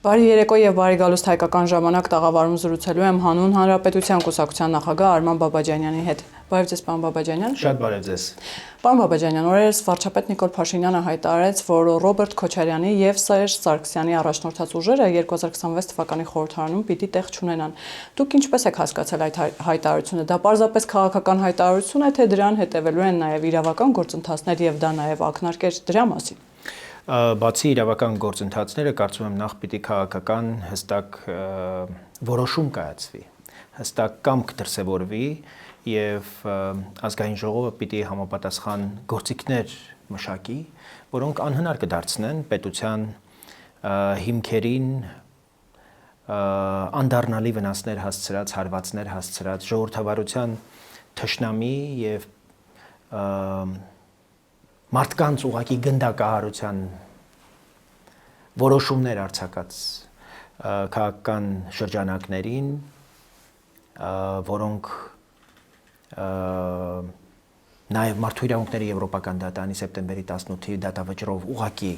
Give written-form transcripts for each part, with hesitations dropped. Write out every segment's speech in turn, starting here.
Բարի երեկո եւ բարի գալուստ հայկական ժամանակ տաղավարում զրուցելու եմ Հանուն Հանրապետության կուսակցության նախագահ Արման Բաբաջանյանի հետ։ Բարև ձեզ, պարոն Բաբաջանյան։ Շատ բարև ձեզ։ Պարոն Բաբաջանյան, օրերս վարչապետ Նիկոլ Փաշինյանը հայտարարեց, որ Ռոբերտ Քոչարյանի եւ Սերժ Սարգսյանի առաջնորդած ուժերը 2026 թվականի խորհրդարանում պիտի տեղ չունենան։ Դուք ինչպես եք հասկացել այդ հայտարարությունը։ Դա պարզապես քաղաքական հայտարարություն է, թե դրան հետևելու են նաեւ իրավական գործընթացներ եւ դա նաեւ ակնարկեր դրա մասին։ Բացի իրավական գործընթացները, կարծում եմ նախ պիտի քաղաքական հստակ որոշում կայացվի, հստակ կամք դրսևորվի եւ ազգային ժողովը պիտի համապատասխան գործիքներ մշակի, որոնք անհնար կդարձնեն պետության հիմքերին անդառնալի վնասներ հասցրած, հարվածներ հասցրած, ժողովրդավարության թշնամի եւ մարդկանց ուղակի գնդակահարության որոշումներ արձակած քաղաքական շրջանակներին, որոնք նաև մարդու իրավունքների եվրոպական դատարանի սեպտեմբերի 18-ի դատավճռով ուղակի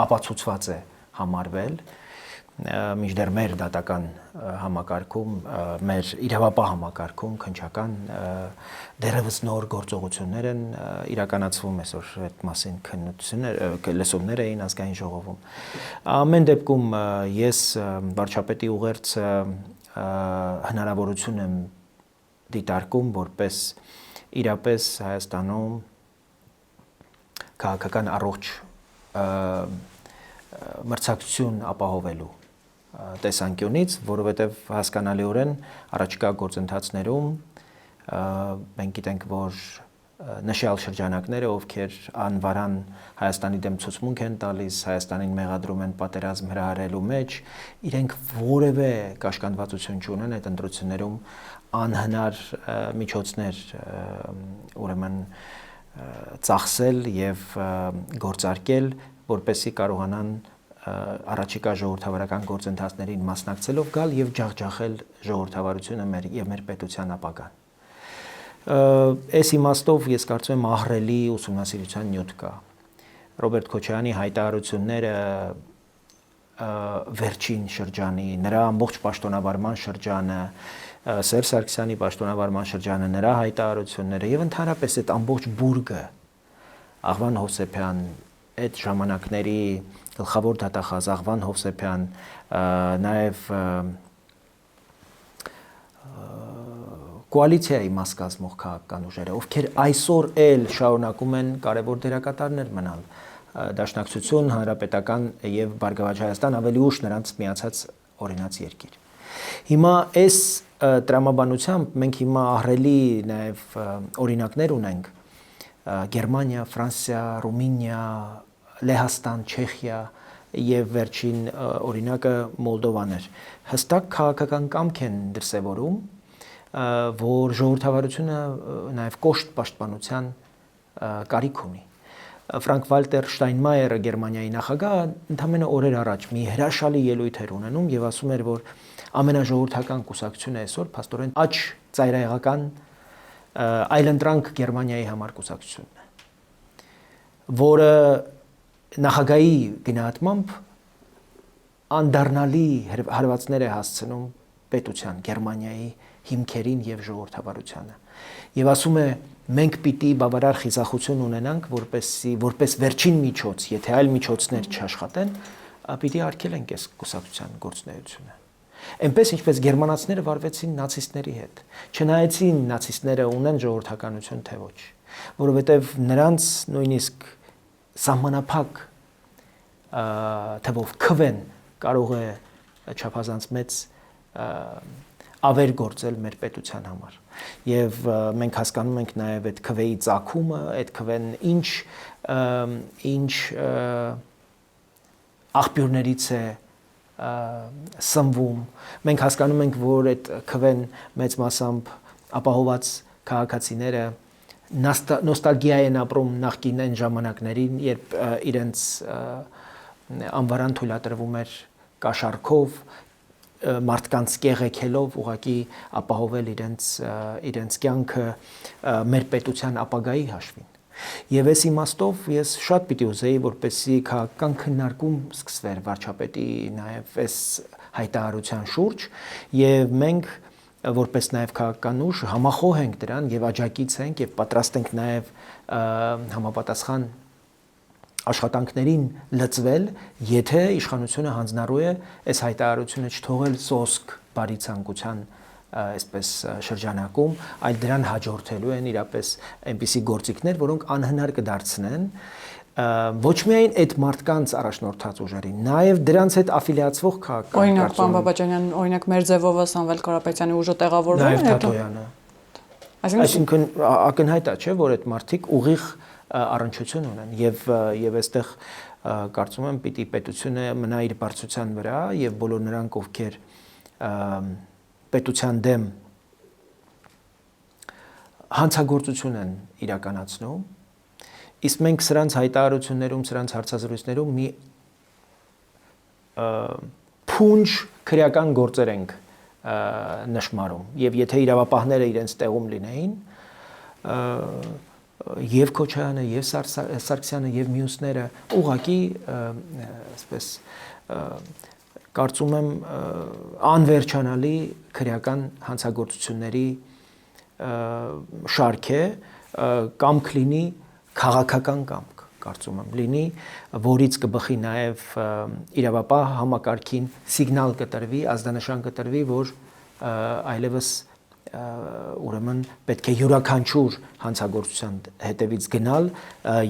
ապացուցված է համարվել, մինչդեռ մեր դատական համակարգում, մեր իրավապահ համակարգում քննչական դեռևս նոր գործողություններ են իրականացվում այսօր այդ մասին լսումներ էին ազգային ժողովում։ Ամեն դեպքում ես վարչապետի ուղերձ հնարավորություն եմ դիտարկում որպես իրապես Հայաստանում քաղաքական առողջ մրցակցություն ապահովելու տեսանկյունից, որովհետև հասկանալիորեն առաջիկա գործընթացներում մենք գիտենք, որ նշյալ շրջանակները, ովքեր անվարան Հայաստանի դեմ ցուցմունք են տալիս, Հայաստանին մեղադրում են պատերազմ հրահրելու մեջ, իրենք որևէ կաշկանդվածություն չունեն այդ ընտրություններում անհնար միջոցներ ուրեմն ծախսել եւ գործարկել, որպեսզի կարողանան առաջիկա ժողովրդավարական գործընթացներին մասնակցելով գալ եւ ջախջախել ժողովրդավարությունը եւ մեր պետության ապագան։ Այս իմաստով ես կարծում եմ ահռելի ուսումնասիրության նյութ կա։ Ռոբերտ Քոչարյանի հայտարարությունները վերջին շրջանի, նրա ամբողջ պաշտոնավարման շրջանը, Սերժ Սարգսյանի պաշտոնավարման շրջանը, նրա հայտարարությունները եւ ընդհանրապես այդ ամբողջ բուրգը Աղվան Հովսեփյան, այդ ժամանակների գլխավոր դատախազ Աղվան Հովսեփյան, նաև կոալիցիայի մաս կազմող քաղաքական ուժերը, ովքեր այսօր էլ շարունակում են կարևոր դերակատարներ մնալ, Դաշնակցություն, Հանրապետական եւ Բարգավաճ Հայաստան ավելի ուշ նրանց միացած օրինաց երկիր։ Հիմա այս տրամաբանությամբ մենք հիմա ահռելի նաև օրինակներ ունենք Գերմանիա, Ֆրանսիա, Ռումինիա, Լեհաստան, Չեխիա եւ վերջին օրինակը Մոլդովան էր։ Հստակ քաղաքական կամք են դրսևորում, որ ժողովրդավարությունը նաեւ կոշտ պաշտպանության կարիք ունի։ Ֆրանկ Վալտեր Շտայնմայերը Գերմանիայի նախագահը ընդամենը օրեր առաջ մի հրաշալի ելույթ էր ունենում եւ ասում էր, որ ամենաժողովրդական կուսակցությունը այսօր փաստորեն աճ ծայրահեղական այլընտրանք Գերմանիայի համար կուսակցությունն է, որը նախագահի գնահատմամբ անդառնալի հարվածներ է հասցնում պետության Գերմանիայի հիմքերին եւ ժողովրդավարությանը։ Եվ ասում է մենք պիտի բավարար խիզախություն ունենանք, որպես վերջին միջոց, եթե այլ միջոցներ չաշխատեն, պիտի արգելենք այս կուսակցության գործունեությունը։ Այնպես ինչպես գերմանացիները վարվեցին նացիստների հետ։ Չնայեցին նացիստները ունեն ժողովրդականություն թե ոչ, որովհետև նրանց նույնիսկ սահմանափակ թվով քվեն կարող է չափազանց մեծ ավեր գործել մեր պետության համար։ Եվ մենք հասկանում ենք նաև այդ քվեի ծագումը, այդ քվեն ինչ աղբյուրներից է սնվում։ Մենք հասկանում ենք, որ այդ քվեն մեծ մասամբ ապահոված քաղաքացիները նոստալգիա են ապրում նախկին այն ժամանակներին, երբ իրենց անվարան թույլատրվում էր կաշառքով, մարդկանց կեղեքելով ուղղակի ապահովել իրենց կյանքը մեր պետության ապագայի հաշվին։ Եվ այս իմաստով ես շատ պիտի ուզեի, որպեսզի քաղաքական քննարկում սկսվեր վարչապետի նաև այս հայտարարության շուրջ, եւ մենք որպես նաև քաղաքական ուժ համախոհ ենք դրան եւ աջակից ենք եւ պատրաստ ենք նաև համապատասխան աշխատանքներին լծվել, եթե իշխանությունը հանձնառու է այս հայտարարությունը չթողել սոսկ բարի ցանկության այսպես շրջանակում, այլ դրան հաջորդելու են իրապես այնպիսի գործիքներ, որոնք անհնար կդարձնեն ոչ միայն այդ մարդկանց առաջնորդած ուժերին, նաև դրանց հետ աֆիլիացվող քաղաքական Օրինակ, պարոն Բաբաջանյան, օրինակ մեր ձևով Սամվել Կարապետյանի ուժը տեղավորվում է հետո։ Այսինքն ակնհայտ է, չէ, որ այդ մարդիկ ուղիղ առնչություն ունեն եւ այստեղ կարծում եմ պիտի պետությունը մնա իր բարձրության վրա եւ բոլոր նրանք, ովքեր պետության դեմ հանցագործություն են իրականացնում, իսկ մենք սրանց հայտարարություններում, սրանց հարցազրույցներում մի փունջ քրեական գործեր ենք նշмарում եւ եթե իրավապահները իրենց տեղում լինեին եւ Քոչարյանը եւ Սարգսյանը եւ մյուսները ուղղակի այսպես կարծում եմ անվերջանալի քրեական հանցագործությունների շարք է կամ կլինի քաղաքական կամք կարծում եմ լինի, որից կբխի նաև իրավապահ համակարգին սիգնալ կտրվի, ազդանշան կտրվի, որ այլևս ուրեմն պետք է յուրաքանչյուր հանցագործության հետևից գնալ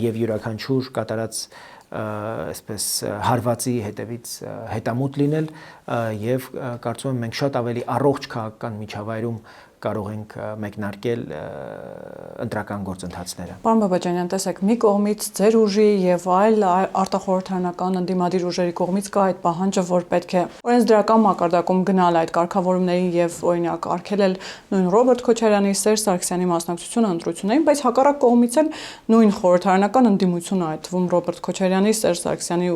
եւ յուրաքանչյուր կատարած այսպես հարվածի հետևից հետամուտ լինել եւ կարծում եմ մենք շատ ավելի առողջ քաղաքական միջավայրում կարող ենք մեկնարկել ընտրական գործընթացները։ Պարոն Բաբաջանյան, տեսեք, մի կողմից ձեր ուժի եւ այլ արտախորհրդարանական ընդդիմադիր ուժերի կողմից կա այդ պահանջը, որ պետք է օրենսդրական մակարդակում գնալ այդ կարգավորումներին եւ օրինակ արգելել նույն Ռոբերտ Քոչարյանի, Սերժ Սարգսյանի մասնակցությունը ընտրություններին, բայց հակառակ կողմից էլ նույն խորհրդարանական ընդդիմությունը, այդ թվում Ռոբերտ Քոչարյանի, Սերժ Սարգսյանի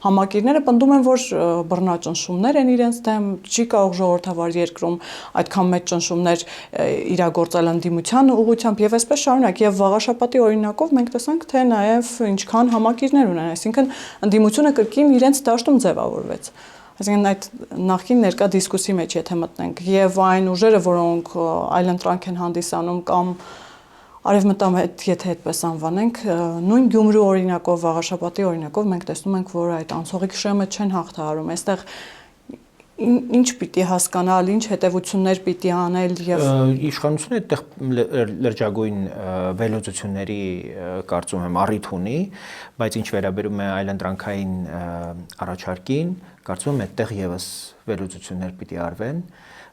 համակիրները պնդում են, որ բռնաճնշումներ են իրենց դեմ, չի կարող ժողովրդավար երկրում այդքան մեծ ճնշումներ իրագործել ընդդիմության ուղղությամբ եւ այսպես շարունակ եւ վաղաշաբաթի օրինակով մենք տեսանք թե նաեւ ինչքան համակիրներ ունեն, այսինքն ընդդիմությունը կրկին իրենց դաշտում ձևավորվեց։ Այսինքն այդ նախկին ներկա դիսկուսի մեջ եթե մտնենք եւ այն ուժերը, որոնք այլընտրանք են հանդիսանում կամ արևմտամետ, եթե այդպես անվանենք, նույն Գյումրու օրինակով, վաղաշաբաթի օրինակով մենք տեսնում ենք, որ այդ անցողիկ շեմը չեն հաղթահարում։ Այստեղ ինչ պիտի հասկանալ, ինչ հետևություններ պիտի անել եւ իշխանությունը այդտեղ լրջագույն վերլուծությունների կարծում եմ առիթ ունի, բայց ինչ վերաբերում է այլընտրանքային առաջարկին, կարծում եմ այդտեղ եւս վերլուծություններ պիտի արվեն։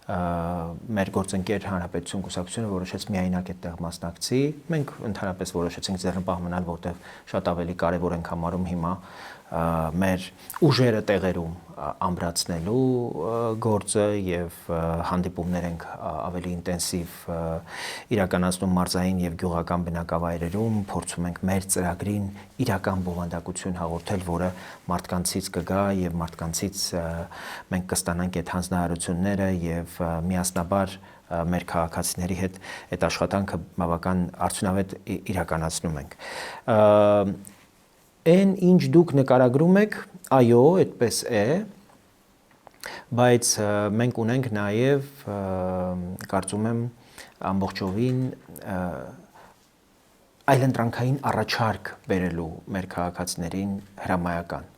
Մեր գործընկեր Հանրապետություն կուսակցությունը որոշեց միայնակ այդտեղ մասնակցի։ Մենք ընդհանրապես որոշեցինք ձեռնպահ մնալ, որտեղ շատ ավելի կարևոր ենք համարում հիմա մեր ուժերը տեղերում ամրացնելու գործը եւ հանդիպումներ ենք ավելի ինտենսիվ իրականացնում մարզային եւ գյուղական բնակավայրերում, փորձում ենք մեր ծրագրին իրական բովանդակություն հաղորդել, որը մարդկանցից կգա եւ մարդկանցից մենք կստանանք այդ հանձնարարությունները եւ միասնաբար մեր քաղաքացիների հետ այդ աշխատանքը բավական արդյունավետ իրականացնում ենք։ Այն ինչ դուք նկարագրում եք, այո, այդպես է, բայց մենք ունենք նաև կարծում եմ ամբողջովին այլընտրանքային առաջարկ բերելու մեր քաղաքացիներին հրամայական։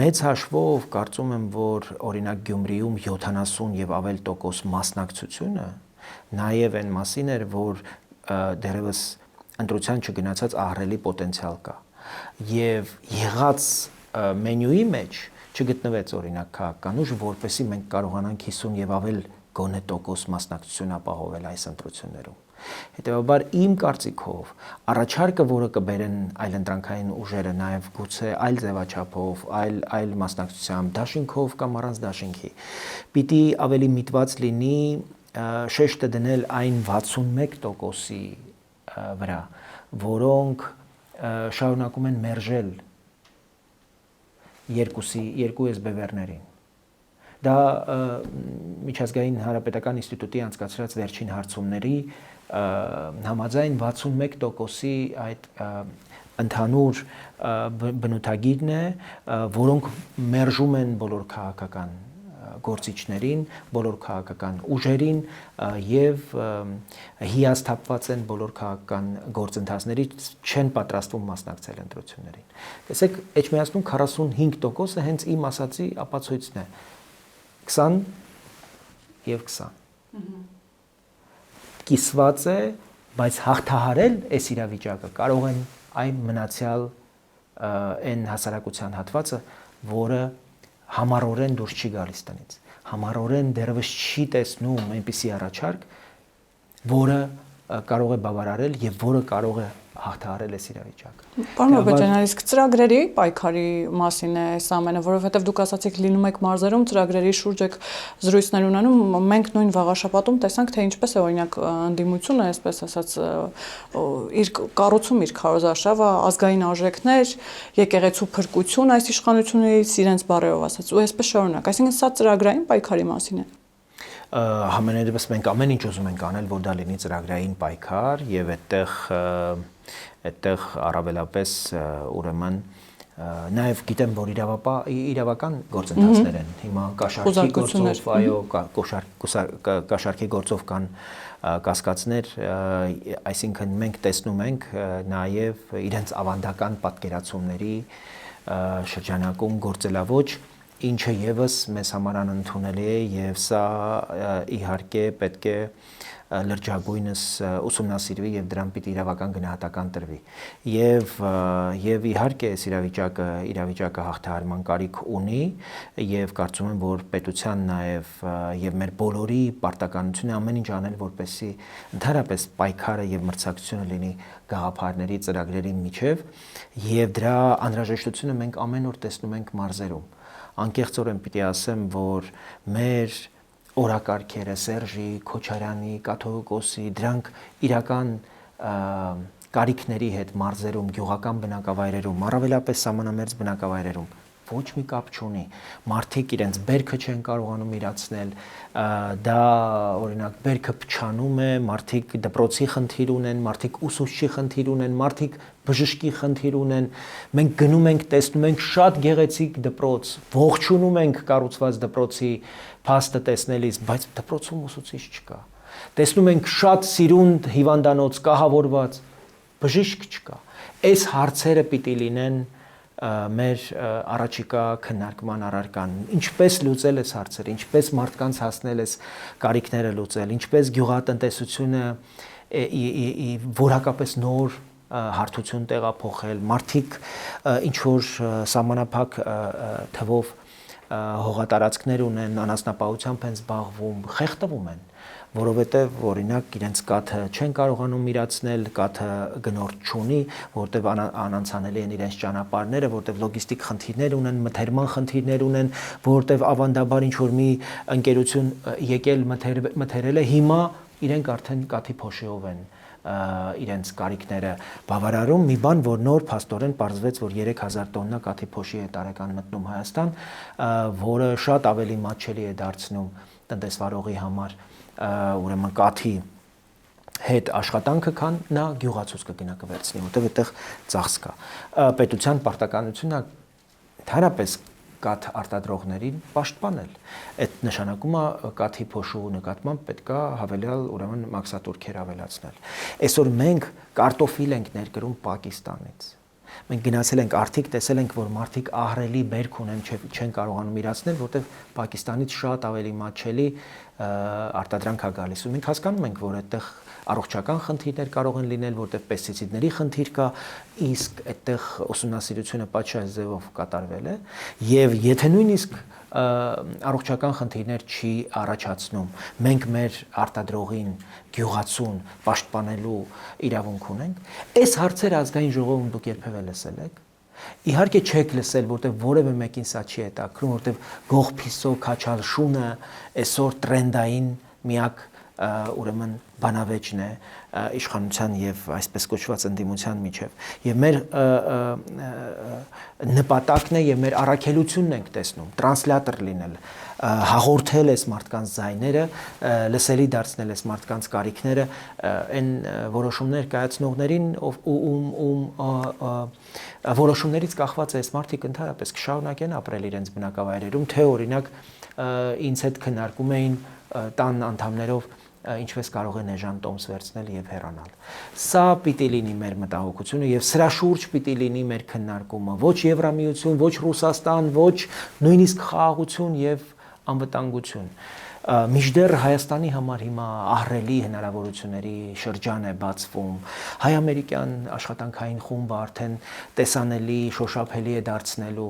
Մեծ հաշվով կարծում եմ, որ օրինակ Գյումրիում 70 եւ ավել տոկոս մասնակցությունը նաև այն մասին էր, որ դեռևս ընտրության չգնացած ահռելի պոտենցիալ կա։ Եվ եղած մենյուի մեջ չգտնվեց օրինակ քաղաքական ուժ, որպեսզի մենք կարողանանք 50 եւ ավել գոնե տոկոս մասնակցություն ապահովել այս ընտրություններում։ Հետևաբար իմ կարծիքով առաջարկը, որը կբերեն այլընտրանքային ուժերը նաև գուցե այլ ձևաչափով, այլ մասնակցությամբ, դաշինքով կամ առանց դաշինքի, պիտի ավելի միտված լինի շեշտը դնել այն 61%-ի վրա, որոնք շարունակում են մերժել երկու SBB-ներին։ Դա միջազգային հանրապետական ինստիտուտի անցկացրած վերջին հարցումների համաձայն 61%-ի այդ ընդհանուր բնութագիրն է, որոնք մերժում են բոլոր քաղաքական գործիչներին, բոլոր քաղաքական ուժերին եւ հիասթափված են բոլոր քաղաքական գործընթացներից, չեն պատրաստվում մասնակցել ընտրություններին։ Տեսեք, Էջմիածնում 45%-ը հենց իմ ասացի ապացույցն է։ 20 եւ 20։ Կիսված է, բայց հաղթահարել այս իրավիճակը կարող են այն մնացյալ այն հասարակության հատվածը, որը համառորեն դուրս չի գալիս տնից, համառորեն դեռևս չի տեսնում այնպիսի առաջարկ, որը կարող է բավարարել եւ որը կարող է հաղթահարել այս իրավիճակը։ Պարոն Բաբաջյան, իսկ ծրագրերի պայքարի մասին է այս ամենը, որովհետև դուք ասացիք լինում եք մարզերում, ծրագրերի շուրջ եք զրույցներ ունենում, մենք նույն վաղաշաբաթում տեսանք, թե ինչպես է օրինակ ընդդիմությունը, այսպես ասած, իր կառուցում իր քարոզարշավը, ազգային արժեքներ, եկեղեցու փրկություն այս իշխանություններից իրենց բառերով ասած, ու այսպես շարունակ։ Այսինքն սա ծրագրային պայքարի մասին է։ Համենայնիվս մենք ամեն ինչ ուզում ենք անել, որ դա լինի ծրագրային պայքար եւ այդտեղ առավելապես ուրեմն նաեւ գիտեմ, որ իրավական գործընթացներ են հիմա կաշառքի գործով, այո, կաշառքի գործով կան կասկածներ, այսինքն մենք տեսնում ենք նաեւ իրենց ավանդական պատկերացումների շրջանակում գործելավոճ, ինչը եւս մեզ համար անընդունելի է եւ սա իհարկե պետք է լրջագույնս ուսումնասիրվի եւ դրան պիտի իրավական գնահատական տրվի եւ իհարկե այս իրավիճակը հաղթահարման կարիք ունի եւ կարծում եմ, որ պետության նաեւ եւ մեր բոլորի պարտականությունը ամեն ինչ անել, որպեսզի ընդհանրապես պայքարը եւ մրցակցությունը լինի գաղափարների, ծրագրերի միջև եւ դրա անհրաժեշտությունը մենք ամեն օր տեսնում ենք մարզերում։ Անկեղծորեն պիտի ասեմ, որ մեր օրակարգերը Սերժի, Քոչարյանի, Կաթողիկոսի, դրանք իրական կարիքների հետ մարզերում, գյուղական բնակավայրերում, առավելապես սահմանամերձ բնակավայրերում ոչ մի կապ չունի։ Մարդիկ իրենց բերքը չեն կարողանում իրացնել, դա օրինակ բերքը փչանում է, մարդիկ դպրոցի խնդիր ունեն, մարդիկ ուսուցչի խնդիր ունեն, մարդիկ բժշկի խնդիր ունեն։ Մենք գնում ենք, տեսնում ենք շատ գեղեցիկ դպրոց, ողջունում ենք կառուցված դպրոցի փաստը տեսնելիս, բայց դպրոցում ուսուցիչ չկա։ Տեսնում ենք շատ սիրունդ հիվանդանոց կահավորված, բժիշկ չկա։ Այս հարցերը պիտի լինեն մեր առաջիկա քննարկման առարկան, ինչպես լուծել այս հարցերը, ինչպես մարդկանց հասնել այս կարիքները լուծել, ինչպես գյուղատնտեսությունը որակապես նոր հարթություն տեղափոխել, մարդիկ ինչ որ սահմանափակ թվով հողատարածքներ ունեն, անասնապահությամբ են զբաղվում, խեղդվում են, որովհետև օրինակ իրենց կաթը չեն կարողանում իրացնել, կաթը գնորդ չունի, որտեղ անանցանելի են իրենց ճանապարհները, որտեղ լոգիստիկ խնդիրներ ունեն, մթերման խնդիրներ ունեն, որտեղ ավանդաբար ինչ որ մի ընկերություն եկել մթերել է, հիմա իրենք արդեն կաթի փոշիով են իրենց կարիքները բավարարում, մի բան, որ նոր փաստորեն պարզվեց, որ 3000 տոննա կաթի փոշի է տարեկան մտնում Հայաստան, որը շատ ավելի մատչելի է դարձնում տնտեսվարողի համար, ուրեմն կաթի հետ աշխատանքը, քան նա գյուղացուց կգնա կվերցնի, որտեղ այդտեղ ծախս կա։ Պետության պարտականությունն է ընդհանրապես կաթ արտադրողներին պաշտպանել։ Այդ նշանակում է կաթի փոշու նկատմամբ պետք է հավելյալ ուրեմն մաքսատուրքեր ավելացնել։ Այսօր մենք կարտոֆիլ ենք ներկրում Պակիստանից։ Մենք գնացել ենք արդիկ, տեսել ենք, որ մարդիկ ահռելի բերք ունեն, չեն կարողանում իրացնել, որտեղ Պակիստանից շատ ավելի մատչելի արտադրանք է գալիս։ Ու մենք հասկանում ենք, որ այդտեղ առողջական խնդիրներ կարող են լինել, որտեղ պեստիցիդների խնդիր կա, իսկ այդտեղ ուսումնասիրությունը պատշաճ ձևով կատարվել է, եւ եթե նույնիսկ առողջական խնդիրներ չի առաջացնում, մենք մեր արտադրողին, գյուղացուն պաշտպանելու իրավունք ունենք։ Այս հարցերը ազգային ժողովում դուք երբևէ լսել եք։ Իհարկե չեք լսել, որտեղ որևէ մեկին սա չի հետաքրքրում, որտեղ գողփիսո քաչալշունը այսօր տրենդային միակ ուրեմն բանավեճն է իշխանության եւ այսպես կոչված ընդդիմության միջև եւ մեր նպատակն է եւ մեր առաքելությունն ենք տեսնում տրանսլատոր լինել հաղորդել այս մարդկանց ձայները, լսելի դարձնել այս մարդկանց կարիքները, այն որոշումներ կայացնողներին որոշումներից կախված է այս մարդիկ ընդհանրապես կշարունակեն ապրել իրենց բնակավայրերում, թե օրինակ ինձ հետ քննարկում էին տան անդամներով ինչպես կարող է էժան տոմս վերցնել եւ հեռանալ։ Սա պիտի լինի մեր մտահոգությունը եւ սրա շուրջ պիտի լինի մեր քննարկումը, ոչ Եվրամիություն, ոչ Ռուսաստան, ոչ նույնիսկ խաղաղություն եւ անվտանգություն։ Մինչդեռ Հայաստանի համար հիմա ահռելի հնարավորությունների շրջան է բացվում։ Հայ-ամերիկյան աշխատանքային խումբը արդեն տեսանելի, շոշափելի է դարձնելու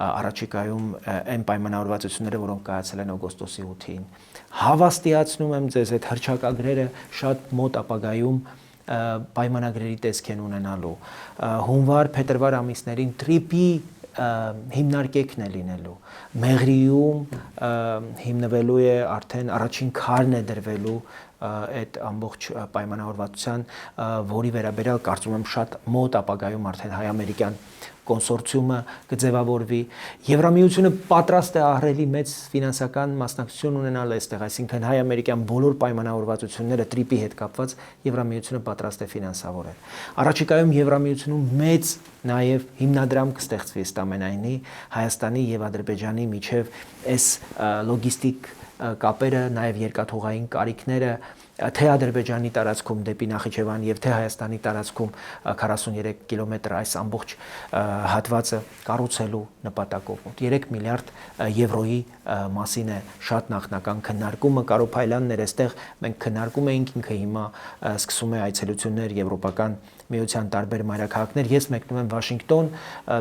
առաջիկայում այն պայմանավորվածությունները, որոնք կայացել են օգոստոսի 8-ին։ Հավաստիացնում եմ ձեզ, այդ հռչակագրերը շատ մոտ ապագայում պայմանագրերի տեսք են ունենալու։ Հունվար-փետրվար ամիսներին տրիպի հիմնարկեքն է լինելու։ Մեղրիում հիմնվելու է արդեն առաջին քարն է դրվելու այդ ամբողջ պայմանավորվածության, որի վերաբերյալ կարծում եմ շատ մոտ ապագայում արդեն հայ-ամերիկյան կոնսորցիումը կձևավորվի։ Եվրամիությունը պատրաստ է ահռելի մեծ ֆինանսական մասնակցություն ունենալ այստեղ, այսինքն հայ-ամերիկյան բոլոր պայմանավորվածությունները տրիպի հետ կապված Եվրամիությունը պատրաստ է ֆինանսավորել։ Առաջիկայում Եվրամիությունում մեծ նաև հիմնադրամ կստեղծվի ըստամենայնի Հայաստանի եւ Ադրբեջանի միջև այս լոգիստիկ կապերը, նաև երկաթուղային կարիքները, թե Ադրբեջանի տարածքում դեպի Նախիջևան եւ թե Հայաստանի տարածքում 43 կիլոմետր այս ամբողջ հատվածը կառուցելու նպատակով 3 միլիարդ եվրոյի մասին է շատ նախնական քննարկումը։ Կարո Փայլյանն էր այստեղ, մենք քննարկում էինք, ինքը հիմա սկսում է այցելություններ եվրոպական միության տարբեր մայրաքաղաքներ։ Ես մեկնում եմ Վաշինգտոն,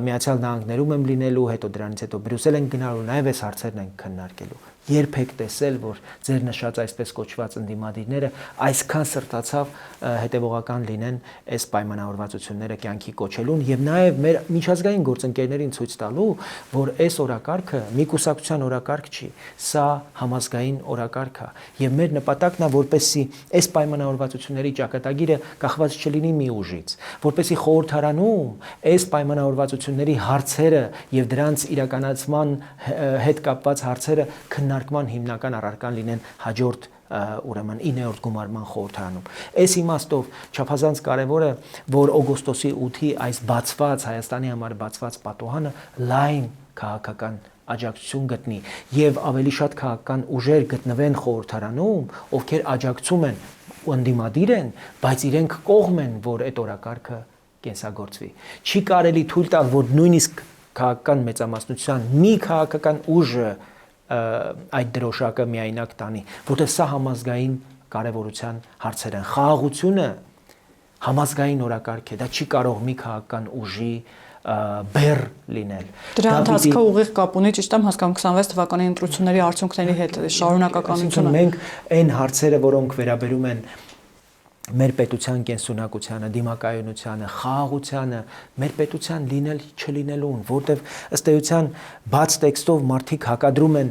Միացյալ Նահանգներում եմ լինելու, հետո դրանից հետո Բրյուսել ենք գնալու, նաև այս հարցերն ենք քննարկելու։ Երբեք տեսել, որ ձեր նշած այսպես կոչված ընդդիմադիրները այսքան սրտացավ հետևողական լինեն այս պայմանավորվածությունները կյանքի կոչելուն եւ նաեւ մեր միջազգային գործընկերներին ցույց տալու, որ այս օրակարգը մի կուսակցության օրակարգ չի, սա համազգային օրակարգ է եւ մեր նպատակն է, որպեսզի այս պայմանավորվածությունների ճակատագիրը կախված չլինի մի ուժից, որպեսզի խորհրդարանում այս պայմանավորվածությունների հարցերը եւ դրանց իրականացման հետ կապված հարցերը քննարկման հիմնական առարկան լինեն հաջորդ ուրեմն 9-րդ գումարման խորհրդարանում։ Այս իմաստով չափազանց կարևոր է, որ օգոստոսի 8-ի այս բացված Հայաստանի համար բացված պատոհանը լայն քաղաքական աջակցություն գտնի եւ ավելի շատ քաղաքական ուժեր գտնվեն խորհրդարանում, ովքեր աջակցում են ու ընդդիմադիր են, բայց իրենք կողմ են, որ այդ օրակարգը կենսագործվի։ Չի կարելի թույլ տալ, որ նույնիսկ քաղաքական մեծամասնության մի քաղաքական ուժը այդ դրոշակը միայնակ տանի, որտեղ սա համազգային կարևորության հարցեր են։ Խաղաղությունը համազգային օրակարգ է, դա չի կարող մի քաղաքական ուժի բեռ լինել։ Դրա ընթացքը ուղիղ կապ ունի, ճիշտ եմ հասկանում, 26 թվականի ընտրությունների արդյունքների հետ շարունակականությունը։ Մենք այն հարցերը, որոնք վերաբերում են մեր պետության կենսունակությանը, դիմակայունությանը, խաղաղությանը, մեր պետության լինել չլինելուն, որտեվ ըստ էության բաց տեքստով մարդիկ հակադրում են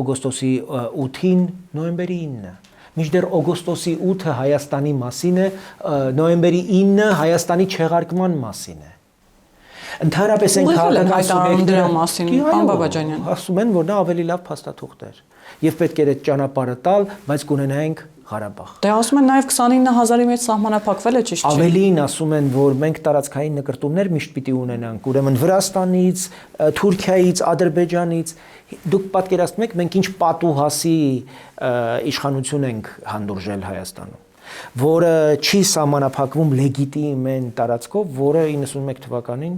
օգոստոսի 8-ին նոյեմբերի 9-ը։ Մինչդեռ օգոստոսի 8-ը Հայաստանի մասին է, նոյեմբերի 9-ը Հայաստանի չեղարկման մասին է։ Ընդհանրապես այն քաղաքական սուբյեկտները մասին, պարոն Բաբաջանյան, ասում են, որ նա ավելի լավ փաստաթուղթ էր եւ պետք էր այդ ճանապարհը տալ, բայց կունենայինք Ղարաբաղ։ Դե ասում են նաև 29000-ի մեջ սահմանափակվել է, ճիշտ չէ։ Ավելին ասում են, որ մենք տարածքային նկրտումներ միշտ պիտի ունենանք, ուրեմն Վրաստանից, Թուրքիայից, Ադրբեջանից։ Դուք պատկերացնում եք, մենք ինչ պատուհասի իշխանություն ենք հանդուրժել Հայաստանում, որը չի սահմանափակվում լեգիտիմ այն տարածքով, որը 91 թվականին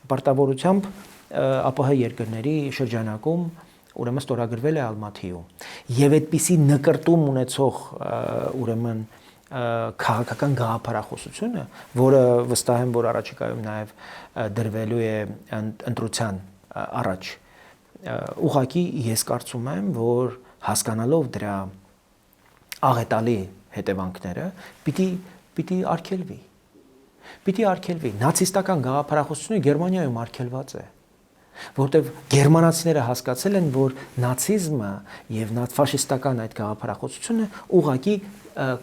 պարտավորությամբ ԱՊՀ երկրների շրջանակում ուրեմն ստորագրվել է Ալմաթիում։ Եվ այդպիսի նկրտում ունեցող ուրեմն քաղաքական գաղափարախոսությունը, որը վստահ եմ, որ առաջիկայում նաև դրվելու է ընտրության առաջ, ուղղակի ես կարծում եմ, որ հասկանալով դրա աղետալի հետևանքները, պիտի արգելվի։ Պիտի արգելվի։ Նացիստական գաղափարախոսությունը Գերմանիայում արգելված է, որտեղ գերմանացիները հասկացել են, որ նացիզմը եւ ֆաշիստական այդ գաղափարախոսությունը ուղղակի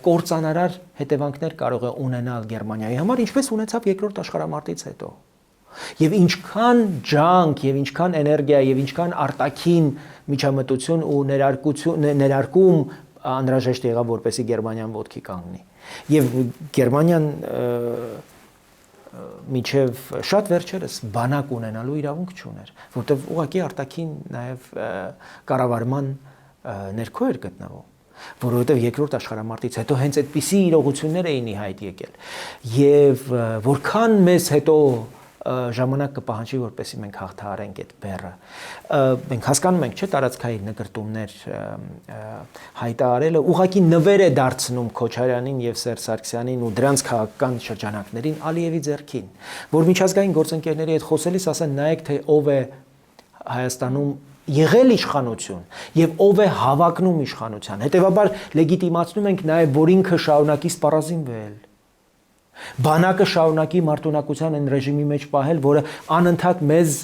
կործանարար հետևանքներ կարող է ունենալ Գերմանիայի համար, ինչպես ունեցավ երկրորդ աշխարհամարտից հետո։ Եվ ինչքան ջանք եւ ինչքան էներգիա եւ ինչքան արտաքին միջամտություն ու ներարկում անհրաժեշտ եղավ, որպեսզի Գերմանիան ոտքի կանգնի։ Եվ Գերմանիան միջև շատ վերջերս բանակ ունենալու իրավունք չուներ, որտեղ ուղղակի արտաքին նաև կառավարման ներքո էր գտնվում, որովհետև երկրորդ աշխարհամարտից հետո հենց այդպիսի իրողություններ էին ի հայտ եկել, եւ որքան մեզ հետո ժամանակ կպահանջի, որպեսզի մենք հաղթահարենք այդ բեռը։ Մենք հասկանում ենք, չէ՞, տարածքային նկրտումներ հայտարարելը ուղղակի նվեր է դարձնում Քոչարյանին եւ Սերժ Սարգսյանին ու դրանց քաղաքական շրջանակներին Ալիևի ձեռքին, որ միջազգային գործընկերների հետ խոսելիս ասեն, նայեք, թե ով է Հայաստանում եղել իշխանություն եւ ով է հավակնում իշխանության։ Հետեւաբար լեգիտիմացնում ենք նաեւ, որ ինքը շարունակի սպառազինվել։ Բանակը շարունակի մարտունակության այն ռեժիմի մեջ պահել, որը անընդհատ մեզ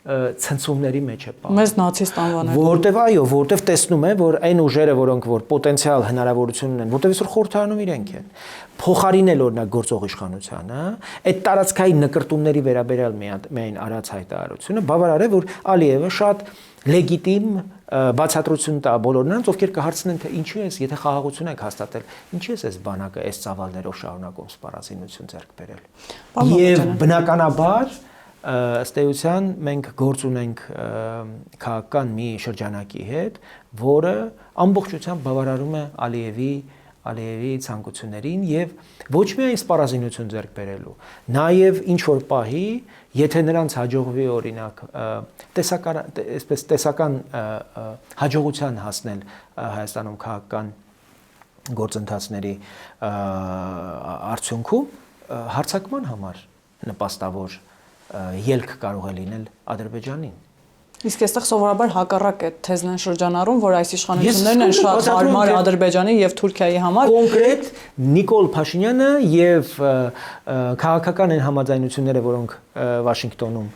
ցնցումների մեջ է պահում։ Մեզ նացիստ անվանել։ Որտեվ այո, որտեվ տեսնում է, որ այն ուժերը, որոնք որ պոտենցիալ հնարավորություն ունեն, որտեվ այսօր խորհրդարանում իրենք են, փոխարինել օրինակ գործող իշխանությանը, այդ տարածքային նկրտումների վերաբերյալ միայն արած հայտարարությունը բավարար է, որ Ալիևը շատ լեգիտիմ բացատրություն տա բոլոր նրանց, ովքեր կհարցնեն, թե ինչու է, եթե խաղաղություն եք հաստատել, ինչու է այս բանակը այս ծավալներով շարունակում սպառազինություն ձեռք բերել։ Եվ բնականաբար ըստ էության մենք գործ ունենք քաղաքական մի շրջանակի հետ, որը ամբողջությամբ բավարարում է Ալիևի ցանկություններին եւ ոչ միայն սպառազինություն ձեռք բերելու, նաեւ ինչ որ պահի, եթե նրանց հաջողվի օրինակ տեսական հաջողության հասնել Հայաստանում քաղաքական գործընթացների արդյունքում հարձակման համար նպաստավոր ելք կարող է լինել Ադրբեջանին։ Իսկ այստեղ սովորաբար հակառակ է թեզն են շրջանառում, որ այս իշխանություններն են շատ հարմար Ադրբեջանի եւ Թուրքիայի համար։ Կոնկրետ Նիկոլ Փաշինյանը եւ քաղաքական այն համաձայնությունները, որոնք Վաշինգտոնում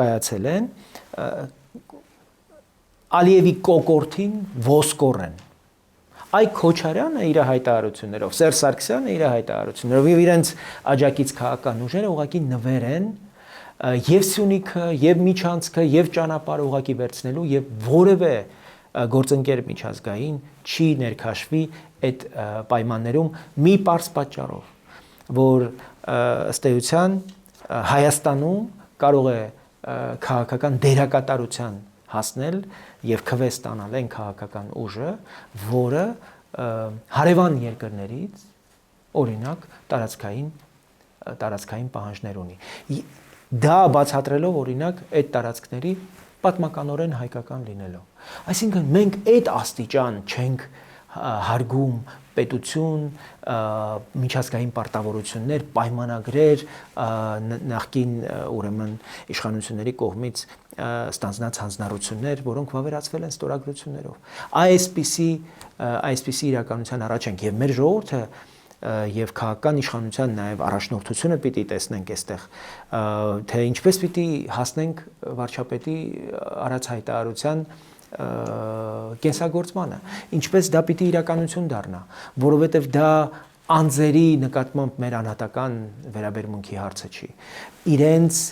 կայացել են, Ալիևի կոկորտին ոսկոր են։ Այ Քոչարյանը իր հայտարարություններով, Սերժ Սարգսյանը իր հայտարարություններով եւ իրենց աջակից քաղաքական ուժերը ուղղակի նվեր են եւ Սյունիքը, եւ Միջանցքը, եւ ճանապարհը ուղղակի վերցնելու եւ որևէ գործընկեր միջազգային չի ներքաշվի այդ պայմաններում մի պարզ պատճառով, որ ըստ էության Հայաստանում կարող է քաղաքական դերակատարության հասնել եւ քվե ստանալ այն քաղաքական ուժը, որը հարևան երկրներից օրինակ տարածքային պահանջներ ունի։ Դա բացատրելով օրինակ այդ տարածքների պատմականորեն հայկական լինելով։ Այսինքն մենք այդ աստիճան չենք հարգում պետություն, միջազգային պարտավորություններ, պայմանագրեր, նախկին ուրեմն իշխանությունների կողմից ստանձնած հանձնառություններ, որոնք վավերացվել են ստորագրություններով։ Այսպիսի իրականության առաջ ենք եւ մեր ժողովուրդը եւ քաղաքական իշխանության նաեւ առաջնորդությունը պիտի տեսնենք այստեղ, թե ինչպես պիտի հասնենք վարչապետի արած հայտարարության կենսագործմանը, ինչպես դա պիտի իրականություն դառնա, որովհետեւ դա անձերի նկատմամբ մեր անհատական վերաբերմունքի հարցը չի։ Իրենց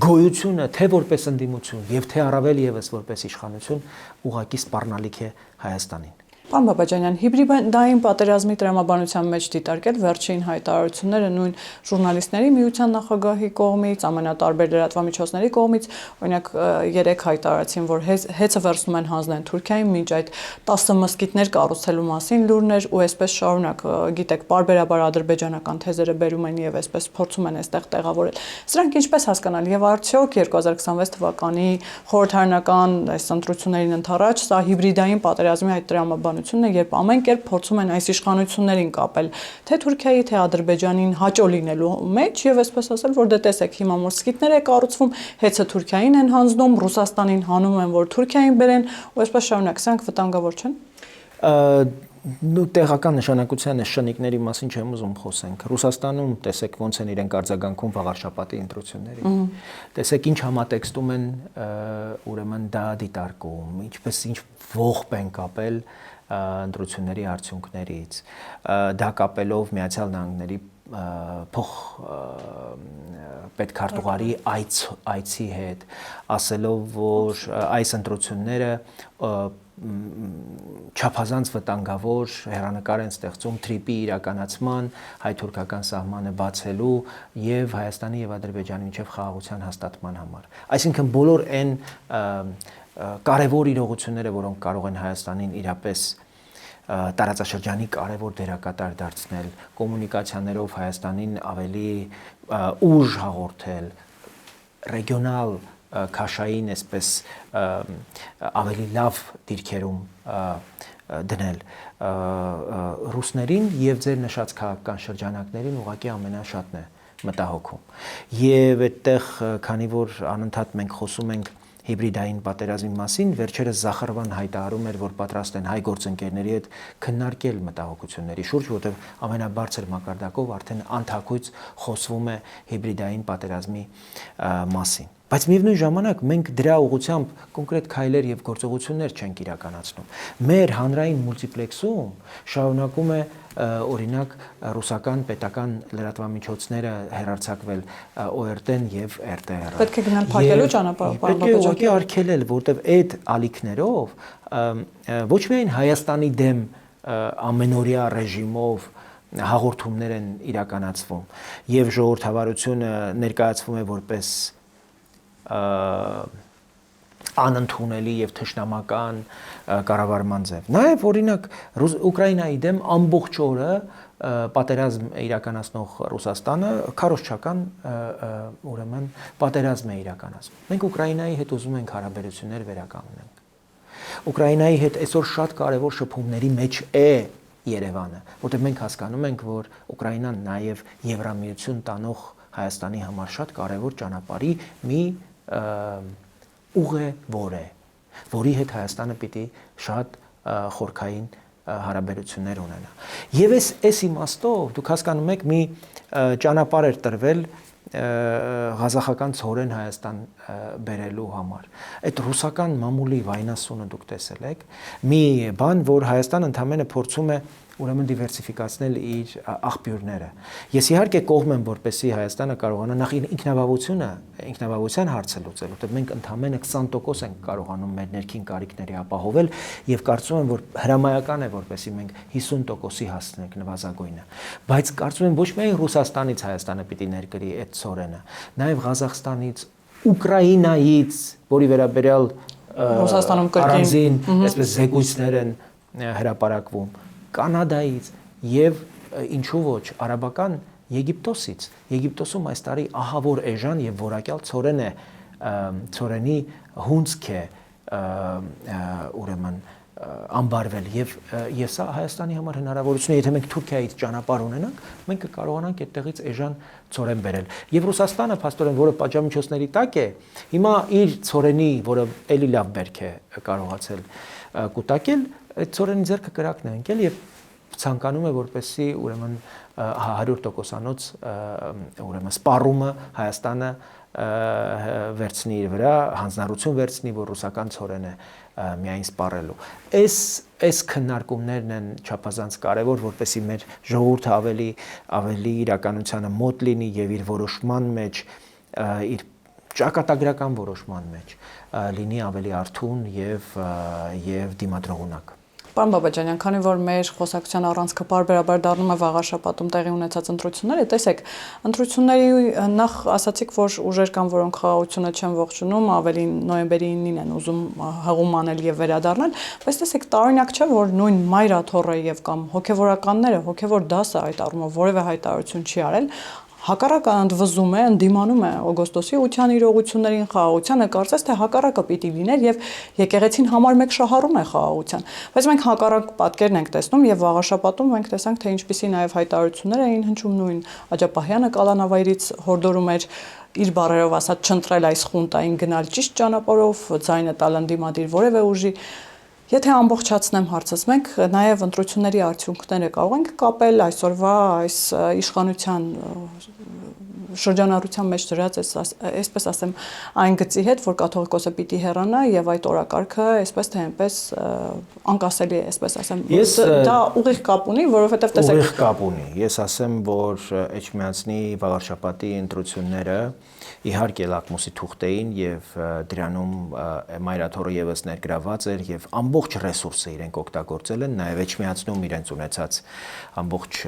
գոյությունը թե որպես ընդդիմություն եւ թե առավել եւս որպես իշխանություն ուղղակի սպառնալիք է Հայաստանին։ Պարոն Բաբաջանյան, հիբրիդային պատերազմի տրամաբանության մեջ դիտարկել վերջին հայտարարությունները նույն ժուրնալիստների միության նախագահի կողմից, ամենատարբեր լրատվամիջոցների կողմից, օրինակ 3 հայտարարեցին, որ հեծը վերցնում են հանձնեն Թուրքիային, մինչ այդ 10 մզկիթներ կառուցելու մասին լուրներ ու այսպես շարունակ, գիտեք, պարբերաբար ադրբեջանական թեզերը բերում են եւ այսպես փորձում են այստեղ տեղավորել։ Սրանք ինչպես հասկանալ եւ արդյոք 2026 թվականի խորհրդարանական այս ընտրություններին ընթരാճ սա հիբրիդային պատերազմի այդ տրամաբանությունն է, երբ ամեն կերպ փորձում են այս իշխանություններին կապել, թե Թուրքիայի, թե Ադրբեջանին հաճո լինելու մեջ եւ այսպես ասել, որ դե տեսեք հիմա մոսկիտներ է կառուցվում, հեծը Թուրքիային են հանձնում, Ռուսաստանին հանում են, որ Թուրքիային բերեն, ու այսպես շարունակ, սրանք վտանգավոր չեն։ Նու տեղական նշանակության այս շնիկների մասին չեմ ուզում խոսենք։ Ռուսաստանում տեսեք ոնց են իրենք արձագանքում վաղարշաբաթի ընտրություններին։ Տեսեք ինչ համատեքստում են ուրեմն դա դիտարկում, ինչպես ինչ ողբ են կապել ընտրությունների արդյունքներից, դա կապելով Միացյալ Նահանգների փոխ պետքարտուղարի այցի հետ, ասելով, որ այս ընտրությունները չափազանց վտանգավոր հեռանկար են ստեղծում թրիպի իրականացման, հայ-թուրքական սահմանը բացելու եւ Հայաստանի եւ Ադրբեջանի միջև խաղաղության հաստատման համար։ Այսինքն բոլոր այն կարևոր իրողությունները, որոնք կարող են Հայաստանին իրապես տարածաշրջանի կարևոր դերակատար դարձնել, կոմունիկացիաներով Հայաստանին ավելի ուժ հաղորդել, ռեգիոնալ քաշային այսպես ավելի լավ դիրքերում դնել ռուսներին եւ ձեր նշած քաղաքական շրջանակներին ուղղակի ամենաշատն է մտահոգում։ Եվ այդտեղ, քանի որ անընդհատ մենք խոսում ենք հիբրիդային պատերազմի մասին, վերջերս Զախարովան հայտարարում էր, որ պատրաստ են հայ գործընկերների հետ քննարկել մտահոգությունների շուրջ, որտեղ ամենաբարձր մակարդակով արդեն անթաքույց խոսվում է հիբրիդային պատերազմի մասին։ Բայց միևնույն ժամանակ մենք դրա ուղղությամբ կոնկրետ քայլեր եւ գործողություններ չենք իրականացնում։ Մեր հանրային մուլտիպլեքսում շարունակում է օրինակ ռուսական պետական լրատվամիջոցները հեռարձակվել ORT-ն եւ RTR-ը։ Պետք է գնալ փակելու ճանապարհով, պետք է ուղղակի արգելել, որտեղ այդ ալիքներով ոչ միայն Հայաստանի դեմ ամենօրյա ռեժիմով հաղորդումներ են իրականացվում եւ ժողովրդավարությունը ներկայացվում է որպես անընդունելի եւ թշնամական կառավարման ձև։ Նաեւ օրինակ Ուկրաինայի դեմ ամբողջ օրը պատերազմ իրականացնող Ռուսաստանը քարոզչական ուրեմն պատերազմ է իրականացնում։ Մենք Ուկրաինայի հետ ուզում ենք հարաբերություններ վերականգնենք։ Ուկրաինայի հետ այսօր շատ կարևոր շփումների մեջ է Երևանը, որտեղ մենք հասկանում ենք, որ Ուկրաինան նաեւ Եվրամիություն տանող Հայաստանի համար շատ կարևոր ճանապարհի մի ուղևոր է, որի հետ Հայաստանը պիտի շատ խորքային հարաբերություններ ունենա։ Եվ այս իմաստով դուք հասկանում եք մի ճանապարհ էր տրվել ղազախական ցորեն Հայաստան բերելու համար։ Այդ ռուսական մամուլի վայնասունը դուք տեսել եք, մի բան, որ Հայաստանը ընդամենը փորձում է ուրեմն դիվերսիֆիկացնել իր աղբյուրները։ Ես իհարկե կողմ եմ, որպեսզի Հայաստանը կարողանա նախ ինքնաբավության հարցը լուծել, որտեղ մենք ընդամենը 20% ենք կարողանում մեր ներքին կարիքների ապահովել եւ կարծում եմ, որ հրամայական է, որպեսզի մենք 50%-ի հասնենք նվազագույնը։ Բայց կարծում եմ ոչ միայն Ռուսաստանից Հայաստանը պիտի ներկրի այդ ցորենը, նաեւ Ղազախստանից, Ուկրաինայից, որի վերաբերյալ Ռուսաստանում առանձին այսպես զեկույցներ են հրապարակվում, Կանադայից եւ ինչու ոչ արաբական Եգիպտոսից։ Եգիպտոսում այս տարի ահավոր էժան եւ որակյալ ցորեն է, ցորենի հունձք է ուրեմն ամբարվել եւ սա Հայաստանի համար հնարավորություն է, եթե մենք Թուրքիայից ճանապարհ ունենանք, մենք կկարողանանք այդտեղից էժան ցորեն բերել։ Եվ Ռուսաստանը, փաստորեն, որը պատժամիջոցների տակ է, հիմա իր ցորենի, որը էլի լավ բերք է կարողացել կուտակել, այդ ցորենի ձեռքը կրակն է ընկել եւ ցանկանում է որպեսզի ուրեմն 100%-անոց ուրեմն սպառումը Հայաստանը վերցնի իր վրա, հանձնառություն վերցնի, որ ռուսական ցորենը միայն սպառելու։ Այս քննարկումներն են չափազանց կարևոր, որպեսզի մեր ժողովուրդը ավելի իրականությանը մոտ լինի եւ իր որոշման մեջ, իր ճակատագրական որոշման մեջ լինի ավելի արթուն եւ դիմադրողունակ։ Պարոն Բաբաջանյան, քանի որ մեր խոսակցության առանցքը բարբերաբար դառնում է վաղաշաբաթում տեղի ունեցած ընտրությունները, տեսեք, ընտրությունների նախ ասացիք, որ ուժեր կան, որոնք խաղաղությունը չեն ողջունում, ավելի նոյեմբերի 9-ին են ուզում հղում անել եւ վերադառնալ, բայց տեսեք, տարօրինակ չէ, որ նույն Մայրաթոռը եւ կամ հոգեվորականները, հոգեվոր դասը այդ առումով որևէ հայտարարություն չի արել, հակառակը ընդվզում է, ընդդիմանում է օգոստոսի 8-յան իրողություններին, խաղաղությանը, կարծես թե հակառակը պիտի լիներ եւ եկեղեցին համար մեկ շահառուն է խաղաղության։ Բայց մենք հակառակ պատկերն ենք տեսնում եւ վաղաշաբաթում մենք տեսանք, թե ինչպիսի նաեւ հայտարարություններ էին հնչում, նույն Աջապահյանը կալանավայրից հորդորում էր իր բառերով ասած չընտրել այս խունտային, գնալ ճիշտ ճանապարհով, ձայնը տալ ընդդիմադիր որևէ ուժի։ Եթե ամբողջացնեմ հարցս, մենք նաև ընտրությունների արդյունքները կարող ենք կապել այսօրվա այս իշխանության շրջանառության մեջ դրած այսպես ասեմ այն գծի հետ, որ կաթողիկոսը պիտի հեռանա եւ այդ օրակարգը այսպես թե այնպես անկասելի է, այսպես ասեմ։ Դա ուղիղ կապ ունի, որովհետեւ տեսեք ուղիղ կապ ունի։ Ես ասեմ, որ Էջմիածնի վաղարշապատի ընտրությունները իհարկե լակմուսի թուղթ էին եւ դրանում Մայրաթորը եւս ներգրաված էր եւ ամբողջ ռեսուրսը իրենք օգտագործել են, նաեւ Էջմիածնում իրենց ունեցած ամբողջ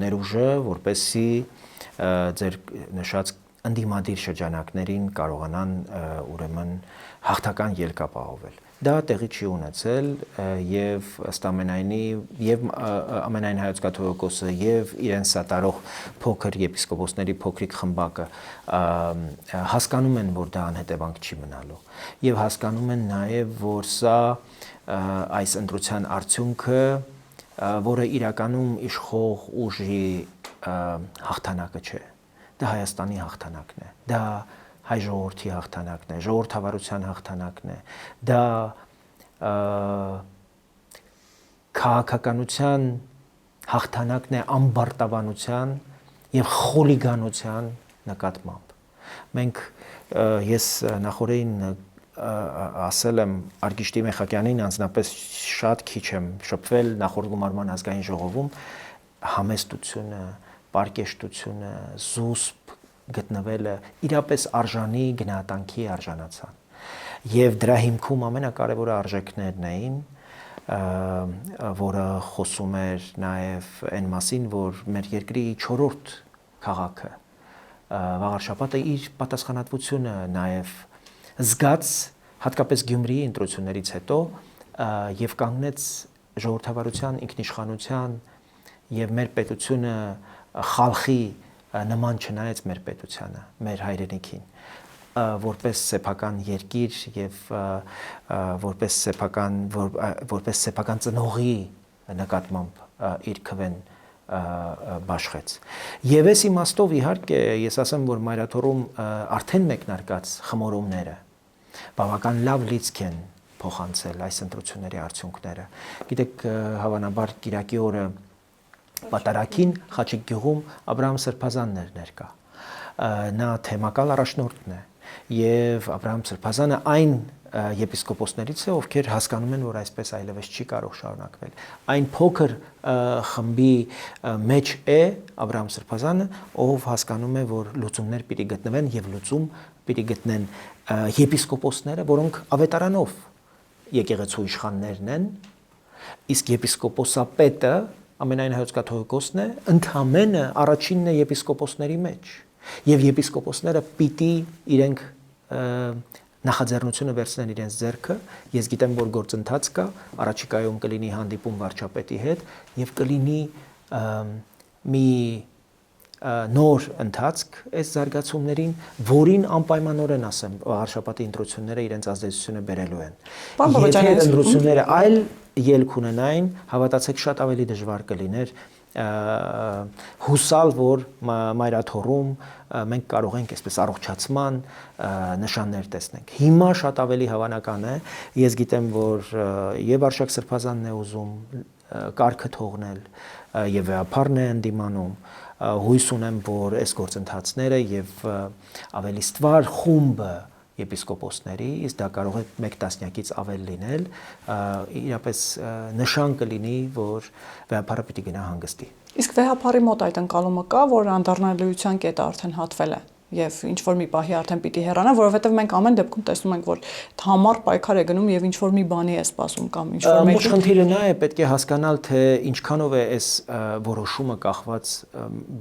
ներուժը, որպեսզի ձեր նշած ընդդիմադիր շրջանակներին կարողանան ուրեմն հաղթական ելք ապահովել։ Դա տեղի չի ունեցել եւ ըստ ամենայնի եւ ամենայն հայոց կաթողիկոսը եւ իրեն սատարող փոքր եպիսկոպոսների փոքրիկ խմբակը հասկանում են, որ դա անհետևանք չի մնալու եւ հասկանում են նաեւ, որ սա այս ընտրության արդյունքը, որը իրականում իշխող ուժի հաղթանակը չէ, դա Հայաստանի հաղթանակն է, դա հայ ժողովրդի հաղթանակն է, ժողովրդավարության հաղթանակն է, դա քաղաքականության հաղթանակն է ամբարտավանության եւ խոլիգանության նկատմամբ։ Մենք ես նախորդին ասել եմ Արգիշտի Մեխակյանին անձնապես շատ քիչ եմ շփվել նախորդ գումարման ազգային ժողովում, համեստությունը, պարկեշտությունը, զուսպ գտնվելը իրապես արժանի գնահատանքի արժանացան եւ դրա հիմքում ամենակարևորը արժեքներն էին, որը խոսում էր նաեւ այն մասին, որ մեր երկրի 4-րդ քաղաքը Վաղարշապատը իր պատասխանատվությունը նաեւ զգաց հատկապես Գյումրիի ընտրություններից հետո եւ կանգնեց ժողովրդավարության, ինքնիշխանության եւ մեր պետությունը խալխի նման չնայեց մեր պետությանը, մեր հայրենիքին, որպես սեփական երկիր եւ որպես սեփական ծնողի նկատմամբ իր քվեն բաշխեց։ Եվ այս իմաստով իհարկե ես ասեմ, որ Մայրաթորում արդեն մեկնարկած խմորումները բավական լավ լիցք են փոխանցել այս ընտրությունների արդյունքները։ Գիտեք, հավանաբար Կիրակի օրը Պատարագին Խաչիկ գյուղում Աբրահամ Սրբազանն էր ներկա։ Նա թեմակալ առաջնորդն է եւ Աբրահամ Սրբազանը այն եպիսկոպոսներից է, ովքեր հասկանում են, որ այսպես այլևս չի կարող շարունակվել։ Այն փոքր խմբի մեջ է Աբրահամ Սրբազանը, ով հասկանում է, որ լուծումներ պիտի գտնվեն եւ լուծում պիտի գտնեն եպիսկոպոսները, որոնք ավետարանով եկեղեցու իշխաններն են, իսկ եպիսկոպոսապետը ամենայն հայոց կաթողիկոսն է, ընդամենը առաջինն է եպիսկոպոսների մեջ եւ եպիսկոպոսները պիտի իրենք նախաձեռնությունը վերցնեն իրենց ձեռքը։ Ես գիտեմ, որ գործընթաց կա, առաջիկայում կլինի հանդիպում վարչապետի հետ եւ կլինի մի նոր ընթացք այս զարգացումներին, որին անպայմանորեն ասեմ, Վաղարշապատի ընտրությունները իրենց ազդեցությունը բերելու են։ Եթե ընտրությունները այլ ելք ունենային, հավատացեք, շատ ավելի դժվար կլիներ հուսալ, որ Մայրաթորում մենք կարող ենք այսպես առողջացման նշաններ տեսնենք։ Հիմա շատ ավելի հավանական է, ես գիտեմ, որ եւ Արշակ Սրբազանն է ուզում կարգը թողնել եւ վեհապարն է ընդդիմանում, հույս ունեմ, որ այս գործընթացները եւ ավելի ստվար խումբը եպիսկոպոսների, իսկ դա կարող է 1 տասնյակից ավել լինել, իրապես նշան կլինի, որ վեհապարը պիտի գնա հանգստի։ Իսկ վեհապարի մոտ այդ ընկալումը կա, որ անդառնալիության կետը արդեն հատվել է եւ ինչ որ մի պահի արդեն պիտի հեռանա, որովհետեւ մենք ամեն դեպքում տեսնում ենք, որ համառ պայքար է գնում եւ ինչ որ մի բանի է սպասում կամ ինչ որ մեկը խնդիրը նա է, պետք է հասկանալ, թե ինչքանով է այս որոշումը կախված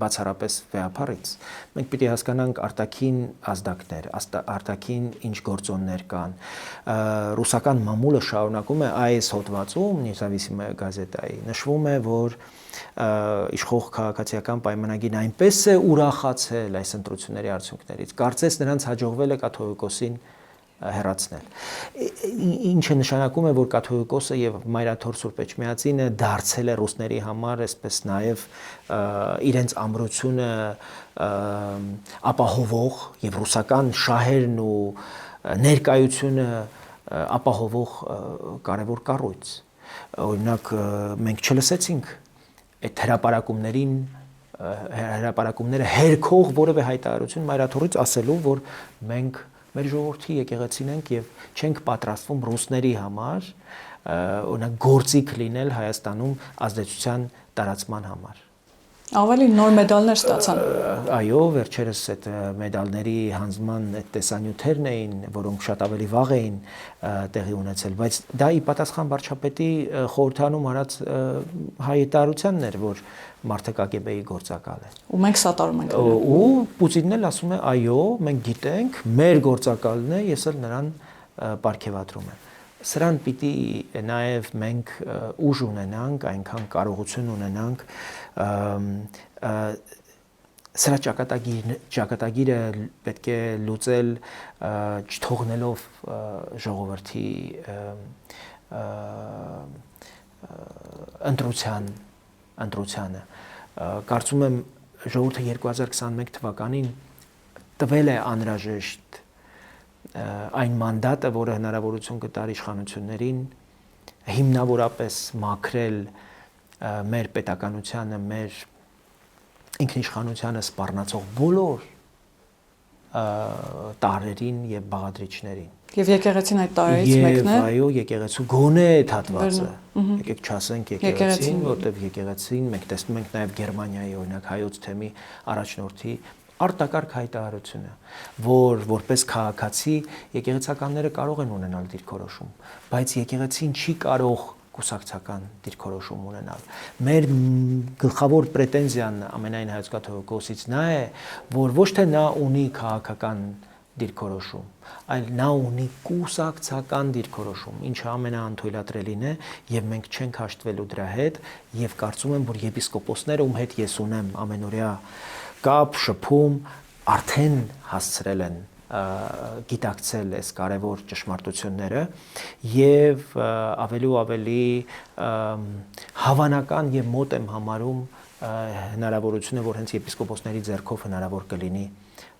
բացառապես վեհապարից։ Մենք պիտի հասկանանք արտաքին ազդակներ, արտաքին ինչ գործոններ կան։ Ռուսական մամուլը շարունակում է այս հոդվածում Նեզավիսիմայա գազետայի նշվում է, որ իշխող քաղաքացիական պայմանագիրն այնպես է ուրախացել այս ընտրությունների արդյունքներից, կարծես նրանց հաջողվել է կաթողիկոսին հեռացնել։ Ինչը նշանակում է, որ կաթողիկոսը եւ Մայրաթոր Սուրբ Էջմիածինը դարձել է ռուսների համար, այսպես նաեւ իրենց ամրությունը ապահովող եւ ռուսական շահերն ու ներկայությունը ապահովող կարևոր կառույց։ Օրինակ մենք չլսեցինք այդ հրապարակումներին հրապարակումները հերքող որևէ հայտարարություն մայրաթորից ասելու, որ մենք մեր ժողովրդի եկեղեցին ենք եւ չենք պատրաստվում ռուսների համար օրինակ գործիք լինել Հայաստանում ազդեցության տարածման համար։ Ավելի նոր մեդալներ ստացան։ Այո, վերջերս այդ մեդալների հանձնման այդ տեսանյութերն էին, որոնք շատ ավելի վաղ էին տեղի ունեցել, բայց դա ի պատասխան վարչապետի խորհրդանում արած հայտարարությանն էր, որ մարդը ԿԳԲ-ի գործակալ է։ Ու մենք սատարում ենք։ Ու Պուտինն էլ ասում է, այո, մենք գիտենք, մեր գործակալն է, ես էլ նրան պարգևատրում եմ։ Սրան պիտի նաև մենք ուժ ունենանք, այնքան կարողություն ունենանք սրա ճակատագիրը պետք է լուծել չթողնելով ժողովրդի ընտրությանը։ Կարծում եմ ժողովուրդը 2021 թվականին տվել է անհրաժեշտ այն մանդատը, որը հնարավորություն կտար իշխանություններին հիմնավորապես մաքրել մեր պետականությանը, մեր ինքնիշխանությանը սպառնացող բոլոր տարրերին եւ բաղադրիչներին։ Եվ եկեղեցին այդ տարերից մեկն է։ Եվ այո, եկեղեցու գոնե այդ հատվածը։ Եկեք չասենք եկեղեցին, որտեղ եկեղեցին մենք տեսնում ենք նաեւ Գերմանիայի օրինակ հայոց թեմի առաջնորդի արտակարգ հայտարարությունը, որ որպես քաղաքացի եկեղեցականները կարող են ունենալ դիրքորոշում, բայց եկեղեցին չի կարող կուսակցական դիրքորոշում ունենալ։ Մեր գլխավոր պրետենզիան ամենայն հայոց կաթողիկոսից նա է, որ ոչ թե նա ունի քաղաքական դիրքորոշում, այլ նա ունի կուսակցական դիրքորոշում, ինչը ամենաանթույլատրելին է, եւ մենք չենք հաշտվելու դրա հետ, եւ կարծում եմ, որ եպիսկոպոսները, ում հետ ես ունեմ ամենօրյա կապ, շփում, արդեն հասցրել են գիտակցել այս կարևոր ճշմարտությունները եւ ավելի ու ավելի հավանական եւ մոտ եմ համարում հնարավորությունը, որ հենց եպիսկոպոսների ձեռքով հնարավոր կլինի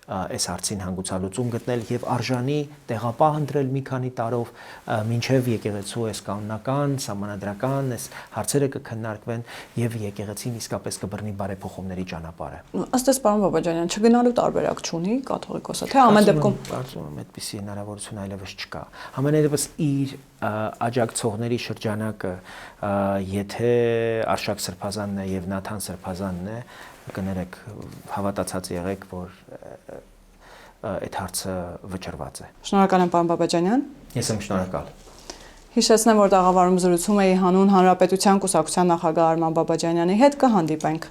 այս հարցին հանգուցալուծում գտնել եւ արժանի տեղապահ ընտրել մի քանի տարով մինչեւ եկեղեցու այս կանոնական, սահմանադրական այս հարցերը կքննարկվեն եւ եկեղեցին իսկապես կբռնի բարեփոխումների ճանապարհը։ Ըստ էս պարոն Բաբաջանյան, չգնալու տարբերակ չունի կաթողիկոսը, թե ամեն դեպքում կարծում եմ այդպիսի հնարավորություն այլևս չկա։ Համենայնիվս իր աջակցողների շրջանակը, եթե Արշակ Սրբազանն է եւ Նաթան Սրբազանն է, կներեք, հավատացած եղեք, որ այդ հարցը վճռված է։ Շնորհակալ եմ, պարոն Բաբաջանյան։ Ես եմ շնորհակալ։ Հիշեցնեմ, որ տաղավարում զրուցում էի հանուն Հանրապետության կուսակցության նախագահ Արման Բաբաջանյանի հետ, կհանդիպենք։